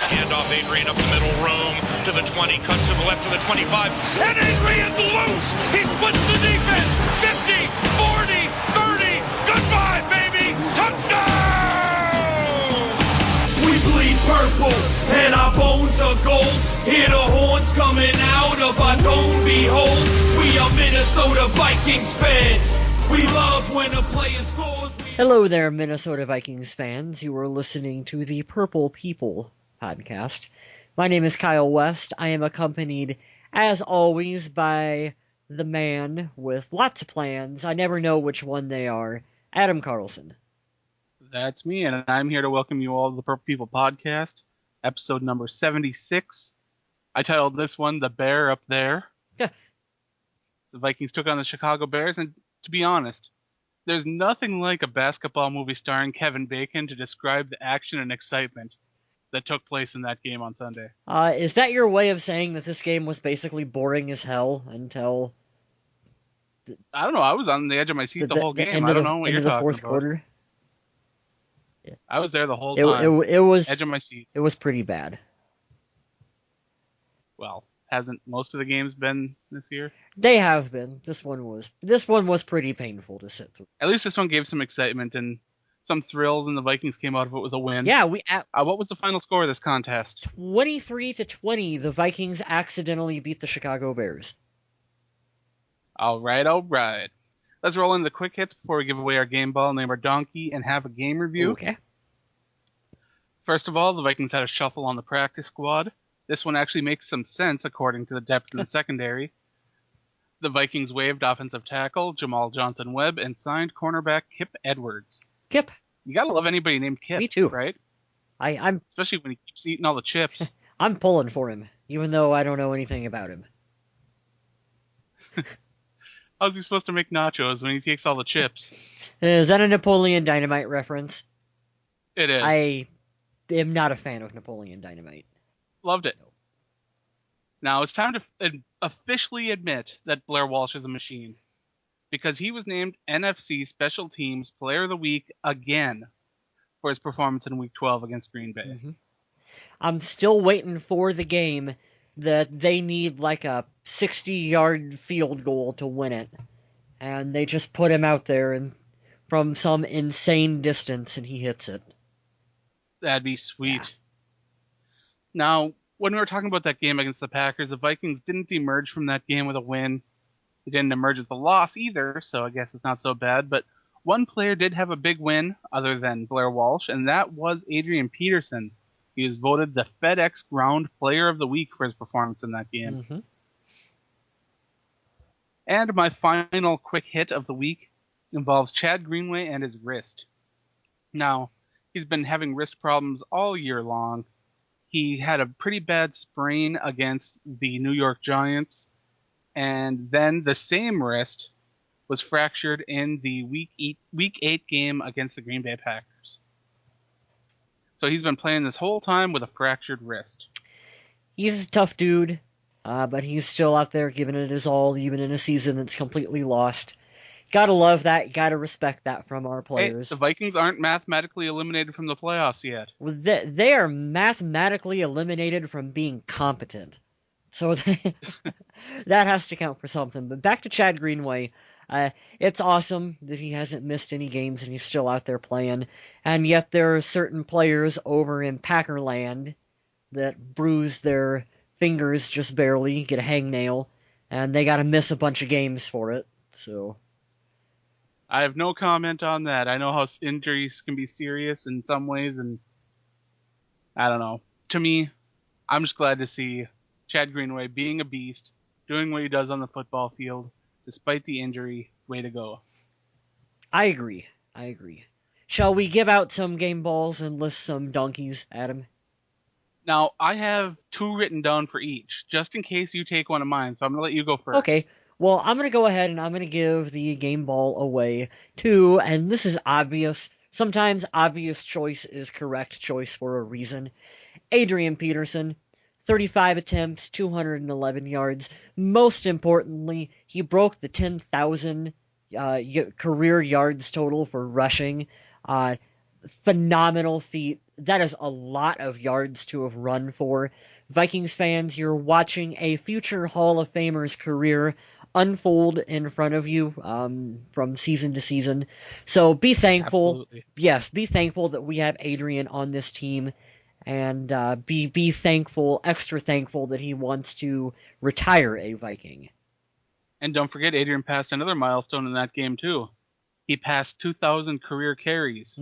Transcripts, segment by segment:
Handoff, Adrian up the middle, room to the 20, cuts to the left to the 25, and Adrian's loose! He splits the defense! 50, 40, 30, goodbye, baby! Touchdown! We bleed purple, and our bones are gold. Hear the horns coming out of our dome, behold. We are Minnesota Vikings fans. We love when a player scores. Hello there, Minnesota Vikings fans. You are listening to the Purple People podcast. My name is Kyle West. I am accompanied, as always, by the man with lots of plans. I never know which one they are, Adam Carlson. That's me, and I'm here to welcome you all to the Purple People podcast, episode number 76. I titled this one, The Bear Up There. Yeah. The Vikings took on the Chicago Bears, and to be honest, there's nothing like a basketball movie starring Kevin Bacon to describe the action and excitement that took place in that game on Sunday. Is that your way of saying that this game was basically boring as hell until... I don't know, I was on the edge of my seat the whole game. I don't know what you're talking about. Into the fourth quarter? Yeah. I was there the whole time. It was edge of my seat. It was pretty bad. Well, hasn't most of the games been this year? They have been. This one was pretty painful to sit through. At least this one gave some excitement and some thrills, and the Vikings came out of it with a win. Yeah, what was the final score of this contest? 23-20. The Vikings accidentally beat the Chicago Bears. All right. Let's roll into the quick hits before we give away our game ball, name our donkey, and have a game review. Okay. First of all, the Vikings had a shuffle on the practice squad. This one actually makes some sense according to the depth in the secondary. The Vikings waived offensive tackle Jamal Johnson-Webb and signed cornerback Kip Edwards. Kip. You gotta love anybody named Kip. Me too. Right? I'm especially when he keeps eating all the chips. I'm pulling for him, even though I don't know anything about him. How's he supposed to make nachos when he takes all the chips? Is that a Napoleon Dynamite reference? It is. I am not a fan of Napoleon Dynamite. Loved it. Now it's time to officially admit that Blair Walsh is a machine, because he was named NFC Special Teams Player of the Week again for his performance in Week 12 against Green Bay. Mm-hmm. I'm still waiting for the game that they need like a 60-yard field goal to win it, and they just put him out there and from some insane distance and he hits it. That'd be sweet. Yeah. Now, when we were talking about that game against the Packers, the Vikings didn't emerge from that game with a win. They didn't emerge with a loss either, so I guess it's not so bad. But one player did have a big win other than Blair Walsh, and that was Adrian Peterson. He was voted the FedEx Ground Player of the Week for his performance in that game. Mm-hmm. And my final quick hit of the week involves Chad Greenway and his wrist. Now, he's been having wrist problems all year long. He had a pretty bad sprain against the New York Giants, and then the same wrist was fractured in the Week 8 game against the Green Bay Packers. So he's been playing this whole time with a fractured wrist. He's a tough dude, but he's still out there giving it his all, even in a season that's completely lost. Gotta love that. Gotta respect that from our players. Hey, the Vikings aren't mathematically eliminated from the playoffs yet. Well, they are mathematically eliminated from being competent. So that has to count for something. But back to Chad Greenway. It's awesome that he hasn't missed any games and he's still out there playing. And yet there are certain players over in Packerland that bruise their fingers just barely, get a hangnail, and they gotta miss a bunch of games for it. So I have no comment on that. I know how injuries can be serious in some ways, and I don't know. To me, I'm just glad to see Chad Greenway being a beast, doing what he does on the football field, despite the injury. Way to go. I agree. Shall we give out some game balls and list some donkeys, Adam? Now, I have 2 written down for each, just in case you take one of mine, so I'm going to let you go first. Okay. Well, I'm going to go ahead and I'm going to give the game ball away to, and this is obvious, sometimes obvious choice is correct choice for a reason, Adrian Peterson. 35 attempts, 211 yards. Most importantly, he broke the 10,000 career yards total for rushing. Phenomenal feat. that is a lot of yards to have run for. Vikings fans, you're watching a future Hall of Famer's career unfold in front of you from season to season. So be thankful. Absolutely. Yes, be thankful that we have Adrian on this team, and be thankful, extra thankful that he wants to retire a Viking. And don't forget, Adrian passed another milestone in that game, too. He passed 2,000 career carries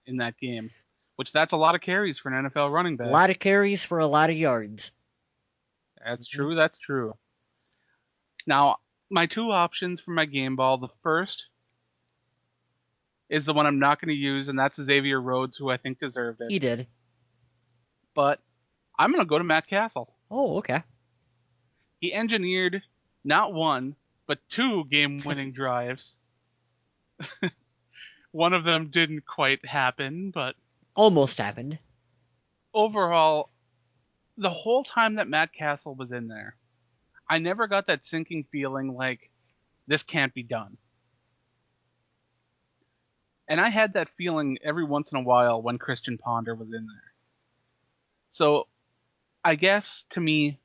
in that game, which that's a lot of carries for an NFL running back. A lot of carries for a lot of yards. That's true, that's true. Now, my two options for my game ball, the first is the one I'm not going to use, and that's Xavier Rhodes, who I think deserved it. He did. But I'm going to go to Matt Castle. Oh, okay. He engineered not one, but two game-winning drives. One of them didn't quite happen, but Almost happened. overall, the whole time that Matt Castle was in there, I never got that sinking feeling like this can't be done. And I had that feeling every once in a while when Christian Ponder was in there. So I guess to me,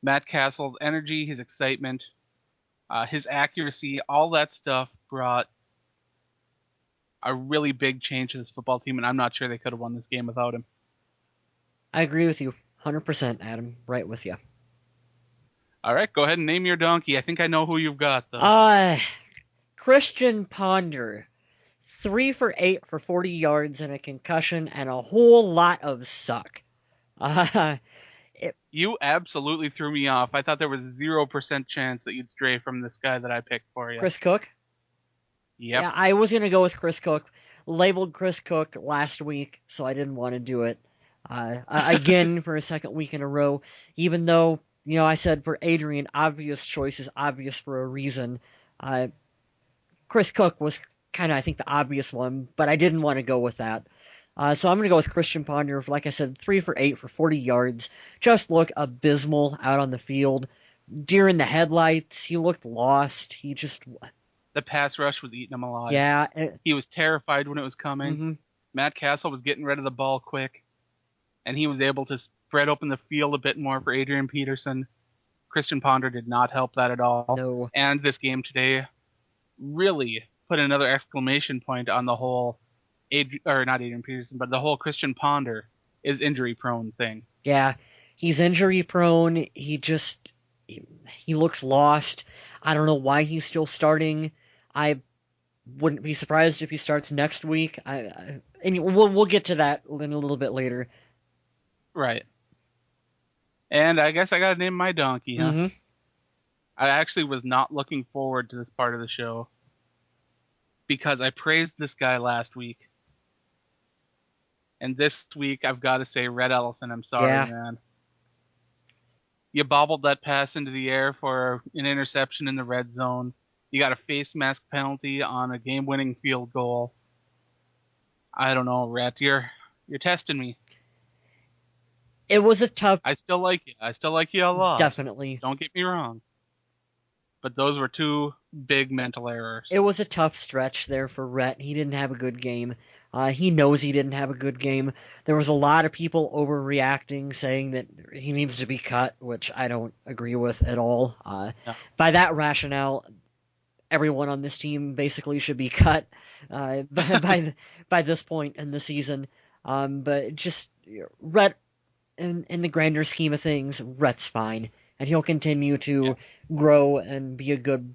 Matt Castle's energy, his excitement, his accuracy, all that stuff brought a really big change to this football team, and I'm not sure they could have won this game without him. I agree with you 100%, Adam. Right with you. All right, go ahead and name your donkey. I think I know who you've got, though. Christian Ponder. 3 for 8 for 40 yards and a concussion and a whole lot of suck. You absolutely threw me off. I thought there was 0% chance that you'd stray from this guy that I picked for you. Chris Cook? Yep. Yeah, I was going to go with Chris Cook. Labeled Chris Cook last week, so I didn't want to do it again for a second week in a row. Even though, I said for Adrian, obvious choice is obvious for a reason. Chris Cook was kind of, I think, the obvious one, but I didn't want to go with that. So I'm going to go with Christian Ponder. Like I said, 3 for 8 for 40 yards. Just looked abysmal out on the field. Deer in the headlights. He looked lost. He just... The pass rush was eating him alive. Yeah. He was terrified when it was coming. Mm-hmm. Matt Castle was getting rid of the ball quick, and he was able to spread open the field a bit more for Adrian Peterson. Christian Ponder did not help that at all. No. And this game today really put another exclamation point on the whole, not Adrian Peterson, but the whole Christian Ponder is injury-prone thing. Yeah, he's injury-prone. He looks lost. I don't know why he's still starting. I wouldn't be surprised if he starts next week. And we'll get to that in a little bit later. Right. And I guess I gotta name my donkey, huh? Mm-hmm. I actually was not looking forward to this part of the show because I praised this guy last week. And this week, I've got to say, Red Ellison, I'm sorry, man. You bobbled that pass into the air for an interception in the red zone. You got a face mask penalty on a game-winning field goal. I don't know, Rhett. You're testing me. It was a tough... I still like you. I still like you a lot. Definitely. Don't get me wrong. But those were two big mental errors. It was a tough stretch there for Rhett. He didn't have a good game. He knows he didn't have a good game. There was a lot of people overreacting, saying that he needs to be cut, which I don't agree with at all. No. By that rationale, everyone on this team basically should be cut by this point in the season. But just Rhett, in the grander scheme of things, Rhett's fine, and he'll continue to grow and be a good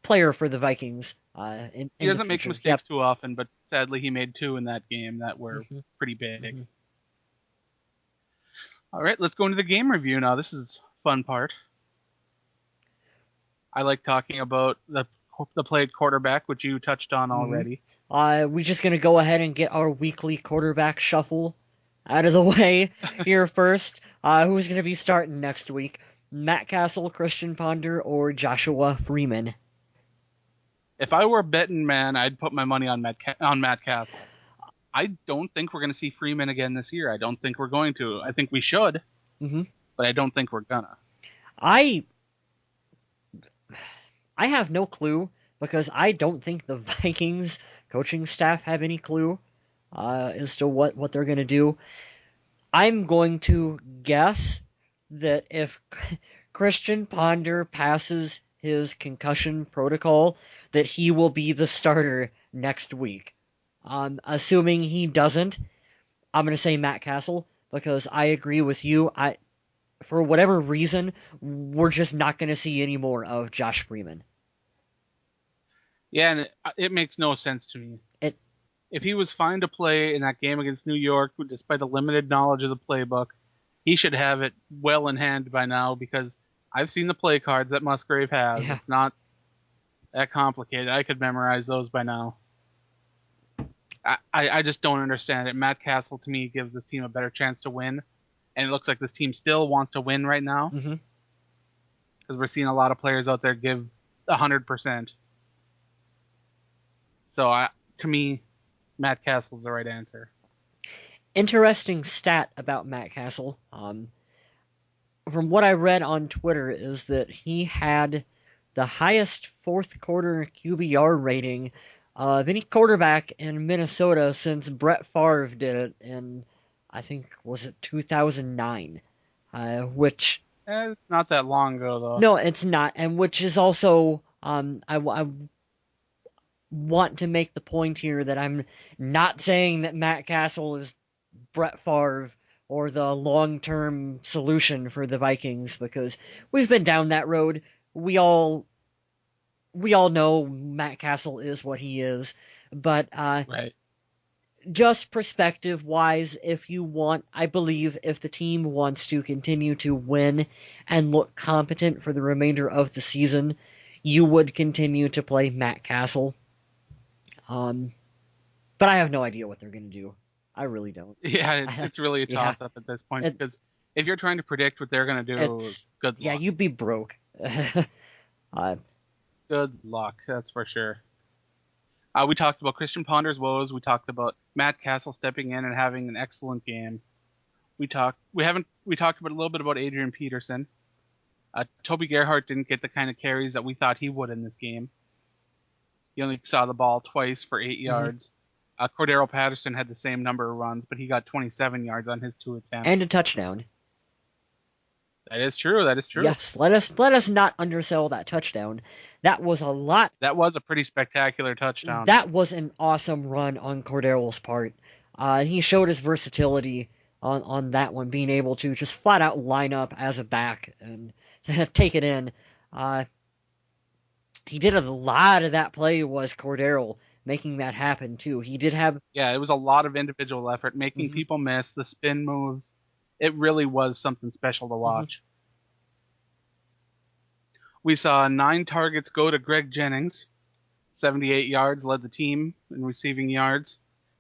player for the Vikings. He doesn't make mistakes too often, but sadly he made 2 in that game that were pretty big. Mm-hmm. All right, let's go into the game review now. This is fun part. I like talking about the played quarterback, which you touched on already. We're just going to go ahead and get our weekly quarterback shuffle out of the way here first. Who's going to be starting next week? Matt Castle, Christian Ponder, or Joshua Freeman? If I were a betting man, I'd put my money on Matt Castle. I don't think we're going to see Freeman again this year. I don't think we're going to. I think we should, but I don't think we're gonna. I have no clue because I don't think the Vikings coaching staff have any clue. as to what they're going to do. I'm going to guess that if Christian Ponder passes his concussion protocol, that he will be the starter next week. Assuming he doesn't, I'm going to say Matt Castle, because I agree with you. For whatever reason, we're just not going to see any more of Josh Freeman. Yeah, and it makes no sense to me. If he was fine to play in that game against New York, despite a limited knowledge of the playbook, he should have it well in hand by now, because I've seen the play cards that Musgrave has. Yeah. It's not that complicated. I could memorize those by now. I just don't understand it. Matt Castle, to me, gives this team a better chance to win, and it looks like this team still wants to win right now, because we're seeing a lot of players out there give 100%. So, to me, Matt Castle's the right answer. Interesting stat about Matt Castle. From what I read on Twitter, is that he had the highest fourth quarter QBR rating of any quarterback in Minnesota since Brett Favre did it in, I think, was it 2009? Which... It's not that long ago, though. No, it's not, and which is also... I want to make the point here that I'm not saying that Matt Castle is Brett Favre or the long-term solution for the Vikings, because we've been down that road. We all know Matt Castle is what he is, but right. Just perspective-wise, I believe if the team wants to continue to win and look competent for the remainder of the season, you would continue to play Matt Castle. But I have no idea what they're going to do. I really don't. Yeah, it's really a toss-up at this point, because if you're trying to predict what they're going to do, good luck. Yeah, you'd be broke. Good luck, that's for sure. We talked about Christian Ponder's woes. We talked about Matt Castle stepping in and having an excellent game. We talked about a little bit about Adrian Peterson. Toby Gerhart didn't get the kind of carries that we thought he would in this game. He only saw the ball twice for 8 yards. Cordero Patterson had the same number of runs, but he got 27 yards on his 2 attempts. And a touchdown. That is true. Yes, let us not undersell that touchdown. That was a lot. That was a pretty spectacular touchdown. That was an awesome run on Cordero's part. He showed his versatility on that one, being able to just flat out line up as a back and take it in. He did a lot of that play was Cordero making that happen too. He did have... Yeah, it was a lot of individual effort, making people miss, the spin moves. It really was something special to watch. We saw 9 targets go to Greg Jennings. 78 yards, led the team in receiving yards.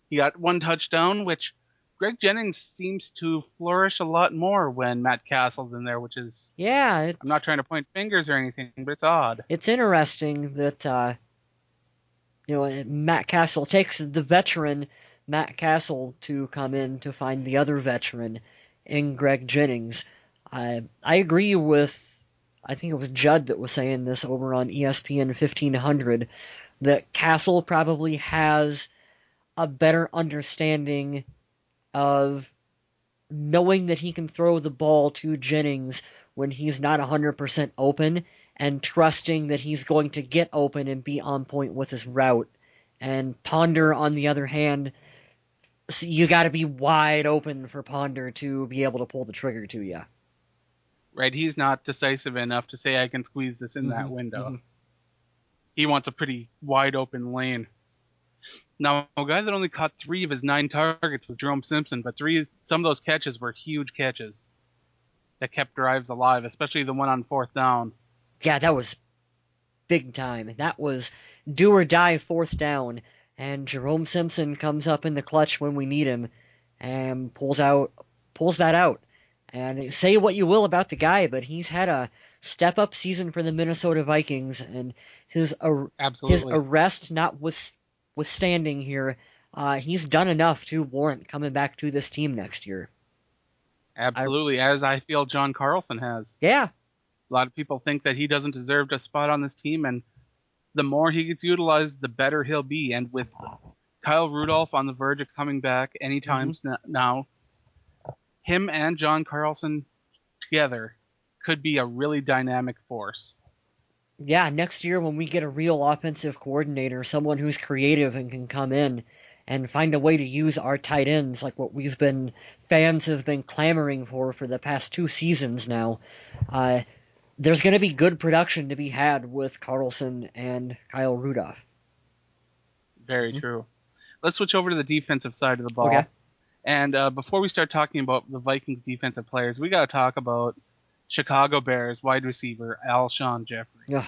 He got 1 touchdown, which Greg Jennings seems to flourish a lot more when Matt Castle's in there, which is... Yeah, I'm not trying to point fingers or anything, but it's odd. It's interesting that, Matt Castle takes the veteran Matt Castle to come in to find the other veteran in Greg Jennings. I agree with, I think it was Judd that was saying this over on ESPN 1500, that Castle probably has a better understanding of knowing that he can throw the ball to Jennings when he's not 100% open, and trusting that he's going to get open and be on point with his route. And Ponder, on the other hand, you got to be wide open for Ponder to be able to pull the trigger to you. Right, he's not decisive enough to say I can squeeze this in that window. He wants a pretty wide open lane. Now, a guy that only caught 3 of his 9 targets was Jerome Simpson, but some of those catches were huge catches that kept drives alive, especially the one on 4th down. Yeah, that was big time. That was do or die 4th down, and Jerome Simpson comes up in the clutch when we need him and pulls that out. And say what you will about the guy, but he's had a step-up season for the Minnesota Vikings, and his arrest notwithstanding here, he's done enough to warrant coming back to this team next year. Absolutely, as I feel John Carlson has. Yeah. A lot of people think that he doesn't deserve a spot on this team, and the more he gets utilized, the better he'll be. And with Kyle Rudolph on the verge of coming back anytime now. Him and John Carlson together could be a really dynamic force. Yeah, next year when we get a real offensive coordinator, someone who's creative and can come in and find a way to use our tight ends like what fans have been clamoring for the past 2 seasons now, there's going to be good production to be had with Carlson and Kyle Rudolph. Very true. Let's switch over to the defensive side of the ball. Okay. And before we start talking about the Vikings defensive players, we got to talk about Chicago Bears wide receiver Alshon Jeffrey. Ugh.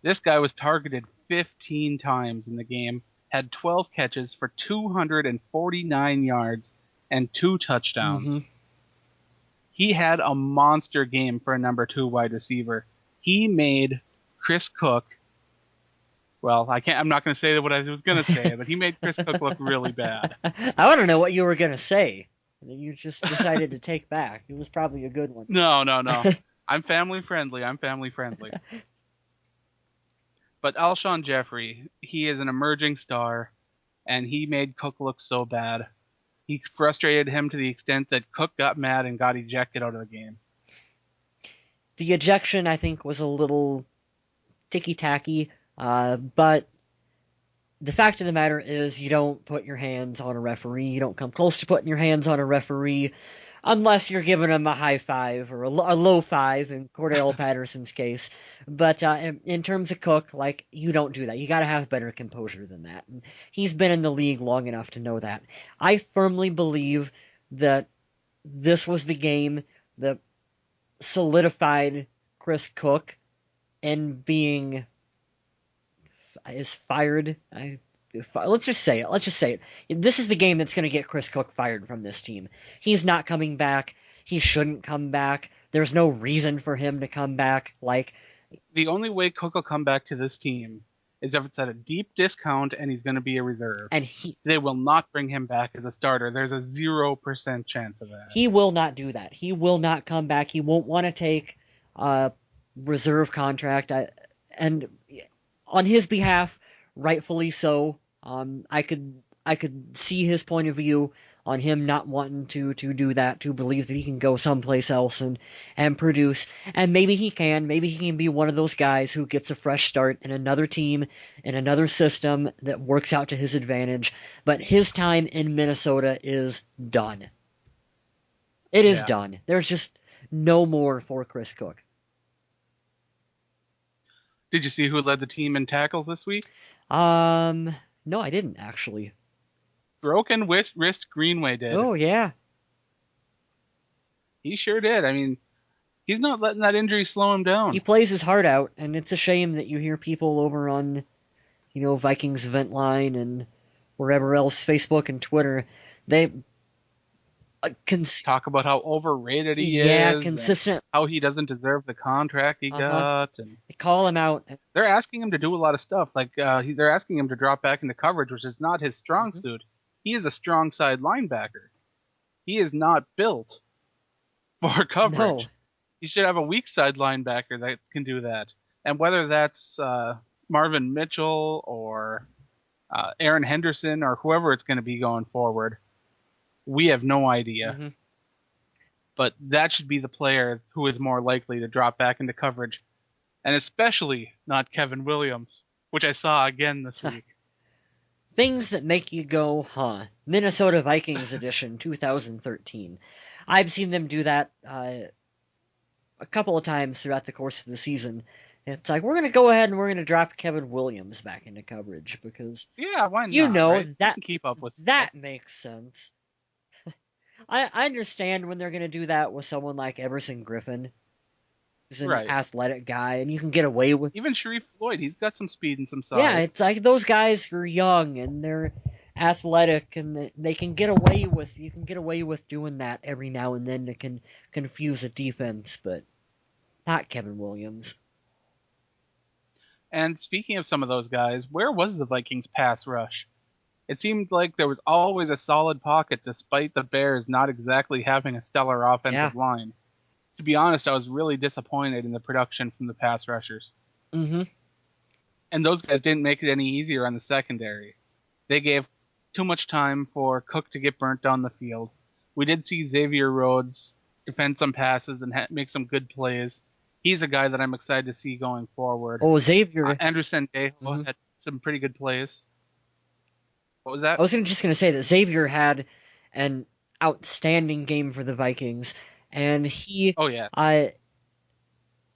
This guy was targeted 15 times in the game, had 12 catches for 249 yards and 2 touchdowns. He had a monster game for a number 2 wide receiver. He made Chris Cook, well, I'm not going to say what I was going to say, but he made Chris Cook look really bad. I want to know what you were going to say that you just decided to take back. It was probably a good one. No. I'm family friendly. But Alshon Jeffrey, he is an emerging star, and he made Cook look so bad. He frustrated him to the extent that Cook got mad and got ejected out of the game. The ejection, I think, was a little ticky-tacky, but the fact of the matter is you don't put your hands on a referee. You don't come close to putting your hands on a referee unless you're giving him a high five or a low five in Cordell Patterson's case. But in terms of Cook, you don't do that. You got to have better composure than that. And he's been in the league long enough to know that. I firmly believe that this was the game that solidified Chris Cook and being fired. Let's just say it. This is the game that's going to get Chris Cook fired from this team. He's not coming back. He shouldn't come back. There's no reason for him to come back. The only way Cook will come back to this team is if it's at a deep discount and he's going to be a reserve. And they will not bring him back as a starter. There's a 0% chance of that. He will not do that. He will not come back. He won't want to take a reserve contract. And on his behalf, rightfully so. I could see his point of view on him not wanting to do that, to believe that he can go someplace else and produce. And maybe he can. Maybe he can be one of those guys who gets a fresh start in another team, in another system that works out to his advantage. But his time in Minnesota is done. It is done. There's just no more for Chris Cook. Did you see who led the team in tackles this week? No, I didn't, actually. Broken wrist Greenway did. Oh, yeah. He sure did. I mean, he's not letting that injury slow him down. He plays his heart out, and it's a shame that you hear people over on, Vikings Event Line and wherever else, Facebook and Twitter, they talk about how overrated he is. Yeah, consistent. How he doesn't deserve the contract he got. And they call him out. They're asking him to do a lot of stuff. They're asking him to drop back into coverage, which is not his strong suit. He is a strong side linebacker. He is not built for coverage. No. He should have a weak side linebacker that can do that. And whether that's Marvin Mitchell or Aaron Henderson or whoever it's going to be going forward, we have no idea. But that should be the player who is more likely to drop back into coverage. And especially not Kevin Williams, which I saw again this week. Things that make you go, huh. Minnesota Vikings edition 2013. I've seen them do that a couple of times throughout the course of the season. It's like, we're going to go ahead and we're going to drop Kevin Williams back into coverage because, why not, right? that can keep up with that makes sense. I understand when they're going to do that with someone like Everson Griffin. He's an athletic guy, and you can get away with... Even Sharif Floyd, he's got some speed and some size. Yeah, it's like those guys are young, and they're athletic, and they can get away with... You can get away with doing that every now and then to confuse a defense, but not Kevin Williams. And speaking of some of those guys, where was the Vikings pass rush? It seemed like there was always a solid pocket despite the Bears not exactly having a stellar offensive line. To be honest, I was really disappointed in the production from the pass rushers. And those guys didn't make it any easier on the secondary. They gave too much time for Cook to get burnt down the field. We did see Xavier Rhodes defend some passes and make some good plays. He's a guy that I'm excited to see going forward. Oh, Xavier. Andrew Sendejo had some pretty good plays. What was that? I was just going to say that Xavier had an outstanding game for the Vikings, and he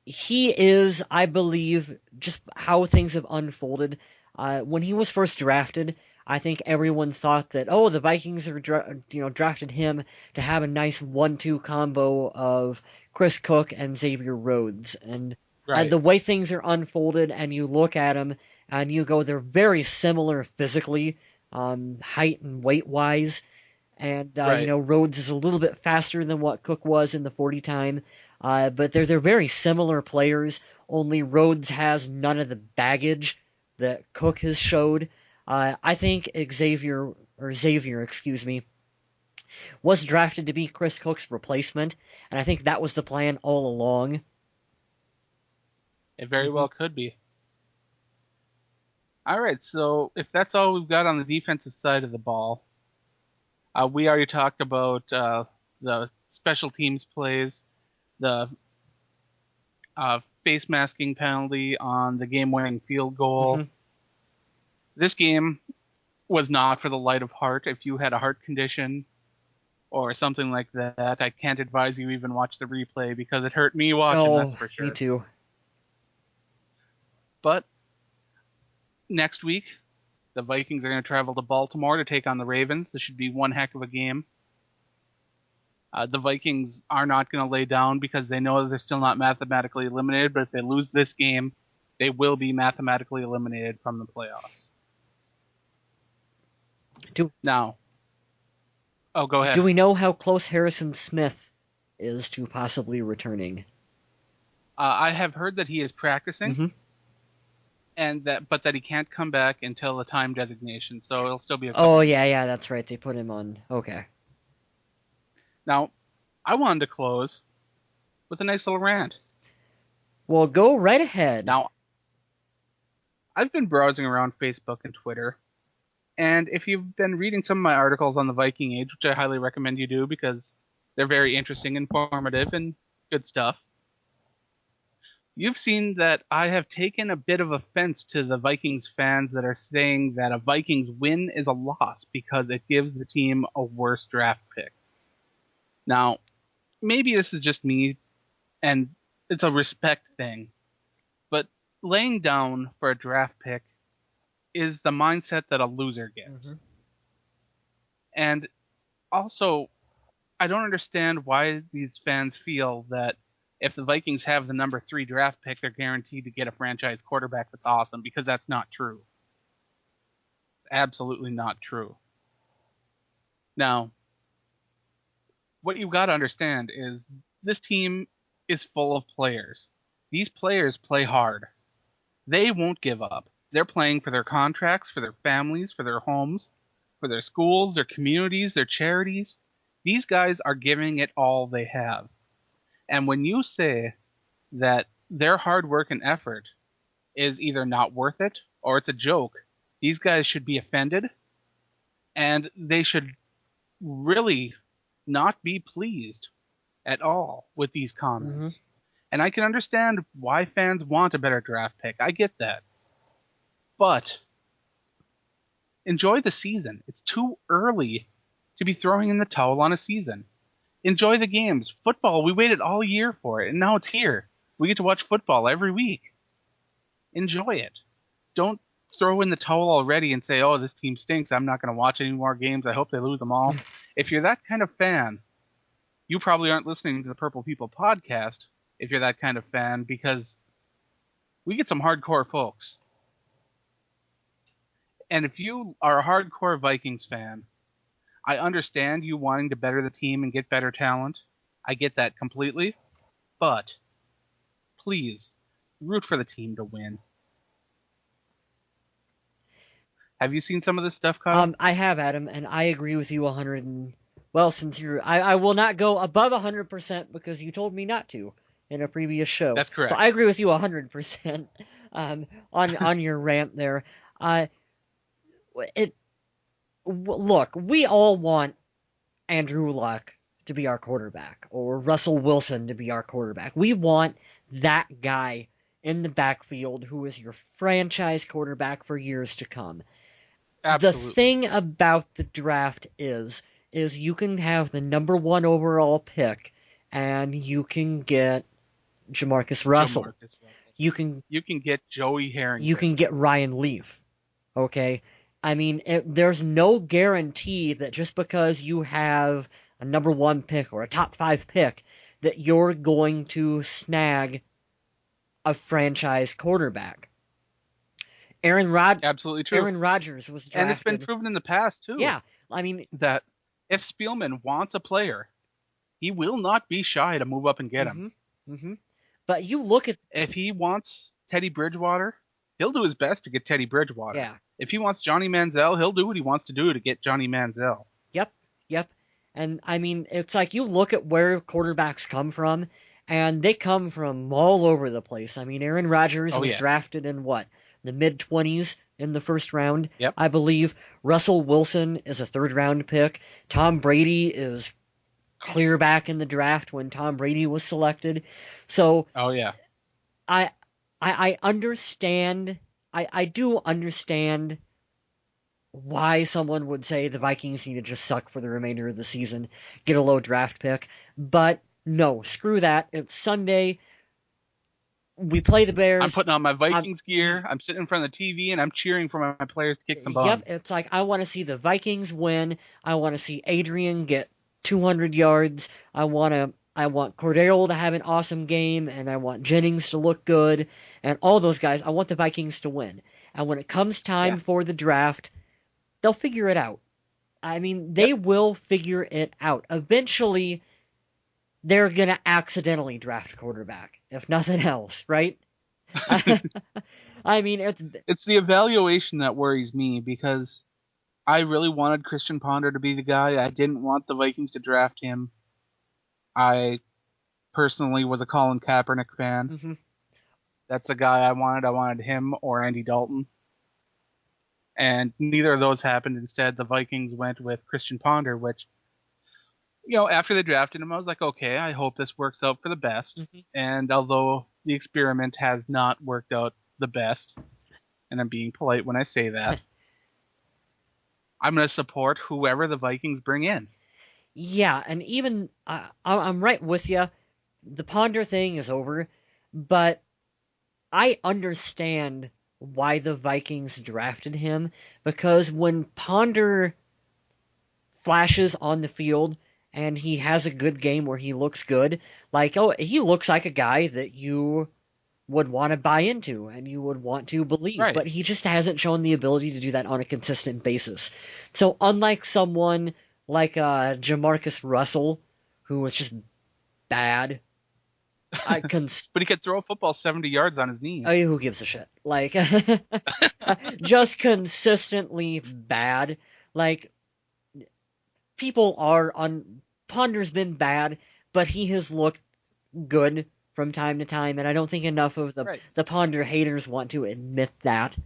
is, I believe, just how things have unfolded. When he was first drafted, I think everyone thought that, the Vikings are drafted him to have a nice 1-2 combo of Chris Cook and Xavier Rhodes, and the way things are unfolded, and you look at them and you go, they're very similar physically, height and weight wise, and Rhodes is a little bit faster than what Cook was in the 40 time, but they're very similar players. Only Rhodes has none of the baggage that Cook has showed. I think Xavier, was drafted to be Chris Cook's replacement, and I think that was the plan all along. It very well could be. All right, so if that's all we've got on the defensive side of the ball, we already talked about the special teams plays, the face masking penalty on the game-winning field goal. Mm-hmm. This game was not for the light of heart. If you had a heart condition or something like that, I can't advise you even watch the replay because it hurt me watching, that's for sure. Me too. But next week, the Vikings are going to travel to Baltimore to take on the Ravens. This should be one heck of a game. The Vikings are not going to lay down because they know that they're still not mathematically eliminated, but if they lose this game, they will be mathematically eliminated from the playoffs. Now, go ahead. Do we know how close Harrison Smith is to possibly returning? I have heard that he is practicing. Mm-hmm. But that he can't come back until the time designation, so it'll still be a couple. Oh, yeah, that's right. They put him on. Okay. Now, I wanted to close with a nice little rant. Well, go right ahead. Now, I've been browsing around Facebook and Twitter, and if you've been reading some of my articles on the Viking Age, which I highly recommend you do because they're very interesting, informative, and good stuff, you've seen that I have taken a bit of offense to the Vikings fans that are saying that a Vikings win is a loss because it gives the team a worse draft pick. Now, maybe this is just me, and it's a respect thing, but laying down for a draft pick is the mindset that a loser gets. Mm-hmm. And also, I don't understand why these fans feel that if the Vikings have the number 3 draft pick, they're guaranteed to get a franchise quarterback that's awesome, because that's not true. Absolutely not true. Now, what you've got to understand is this team is full of players. These players play hard. They won't give up. They're playing for their contracts, for their families, for their homes, for their schools, their communities, their charities. These guys are giving it all they have. And when you say that their hard work and effort is either not worth it or it's a joke, these guys should be offended, and they should really not be pleased at all with these comments. Mm-hmm. And I can understand why fans want a better draft pick. I get that. But enjoy the season. It's too early to be throwing in the towel on a season. Enjoy the games. Football, we waited all year for it, and now it's here. We get to watch football every week. Enjoy it. Don't throw in the towel already and say, oh, this team stinks. I'm not going to watch any more games. I hope they lose them all. If you're that kind of fan, you probably aren't listening to the Purple People podcast if you're that kind of fan, because we get some hardcore folks. And if you are a hardcore Vikings fan, I understand you wanting to better the team and get better talent. I get that completely. But please, root for the team to win. Have you seen some of this stuff, Kyle? I have, Adam, and I agree with you 100. Since I will not go above 100% because you told me not to in a previous show. That's correct. So I agree with you 100% on your rant there. Look, we all want Andrew Luck to be our quarterback or Russell Wilson to be our quarterback. We want that guy in the backfield who is your franchise quarterback for years to come. The Absolutely. thing about the draft is you can have the number 1 overall pick and you can get Jamarcus Russell. Jamarcus Russell. You can get Joey Harrington. you can get Ryan Leaf. Okay? I mean, there's no guarantee that just because you have a number 1 pick or a top 5 pick that you're going to snag a franchise quarterback. Absolutely true. Aaron Rodgers was drafted. And it's been proven in the past, too. Yeah. I mean, that if Spielman wants a player, he will not be shy to move up and get him. Mm-hmm. But you look at... If he wants Teddy Bridgewater, he'll do his best to get Teddy Bridgewater. Yeah. If he wants Johnny Manziel, he'll do what he wants to do to get Johnny Manziel. Yep. And, I mean, it's like you look at where quarterbacks come from, and they come from all over the place. I mean, Aaron Rodgers was drafted in what? The mid-20s in the first round, yep. I believe. Russell Wilson is a third-round pick. Tom Brady is clear back in the draft when Tom Brady was selected. So, I understand. I do understand why someone would say the Vikings need to just suck for the remainder of the season, get a low draft pick. But no, screw that. It's Sunday. We play the Bears. I'm putting on my Vikings gear. I'm sitting in front of the TV, and I'm cheering for my players to kick some butt. Yep, it's like I want to see the Vikings win. I want to see Adrian get 200 yards. I want Cordero to have an awesome game, and I want Jennings to look good, and all those guys. I want the Vikings to win. And when it comes time for the draft, they'll figure it out. I mean, they will figure it out. Eventually, they're going to accidentally draft a quarterback, if nothing else, right? I mean, it's the evaluation that worries me, because I really wanted Christian Ponder to be the guy. I didn't want the Vikings to draft him. I personally was a Colin Kaepernick fan. Mm-hmm. That's the guy I wanted. I wanted him or Andy Dalton. And neither of those happened. Instead, the Vikings went with Christian Ponder, which, after they drafted him, I was like, okay, I hope this works out for the best. Mm-hmm. And although the experiment has not worked out the best, and I'm being polite when I say that, I'm going to support whoever the Vikings bring in. Yeah, and even, I'm right with you. The Ponder thing is over, but I understand why the Vikings drafted him, because when Ponder flashes on the field and he has a good game where he looks good, he looks like a guy that you would want to buy into and you would want to believe, right. But he just hasn't shown the ability to do that on a consistent basis. So unlike someone like Jamarcus Russell, who was just bad, but he could throw a football 70 yards on his knees. I mean, who gives a shit? Just consistently bad. People are on. Ponder's been bad, but he has looked good from time to time, and I don't think enough of the Ponder haters want to admit that.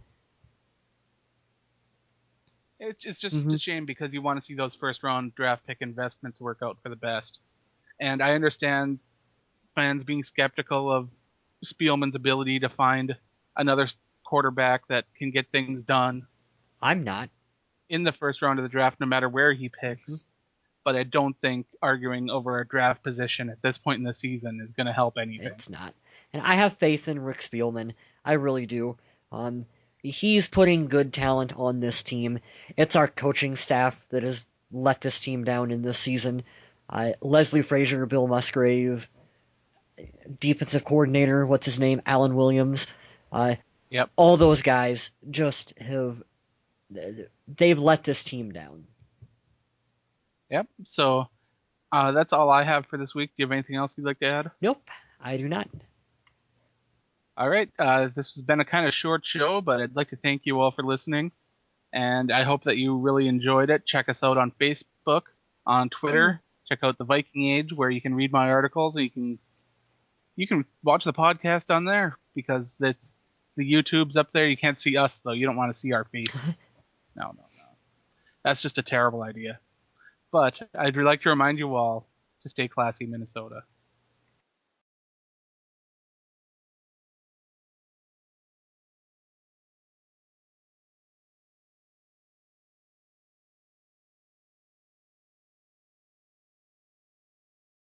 It's just a shame, because you want to see those first-round draft pick investments work out for the best. And I understand fans being skeptical of Spielman's ability to find another quarterback that can get things done. I'm not. In the first round of the draft, no matter where he picks. Mm-hmm. But I don't think arguing over a draft position at this point in the season is going to help anything. It's not. And I have faith in Rick Spielman. I really do. He's putting good talent on this team. It's our coaching staff that has let this team down in this season. Leslie Frazier, Bill Musgrave, defensive coordinator, what's his name, Alan Williams. Yep. All those guys just they've let this team down. Yep. So that's all I have for this week. Do you have anything else you'd like to add? Nope, I do not. All right. This has been a kind of short show, but I'd like to thank you all for listening. And I hope that you really enjoyed it. Check us out on Facebook, on Twitter. Check out the Viking Age, where you can read my articles. And you can watch the podcast on there, because the YouTube's up there. You can't see us, though. You don't want to see our faces. No. That's just a terrible idea. But I'd like to remind you all to stay classy, Minnesota.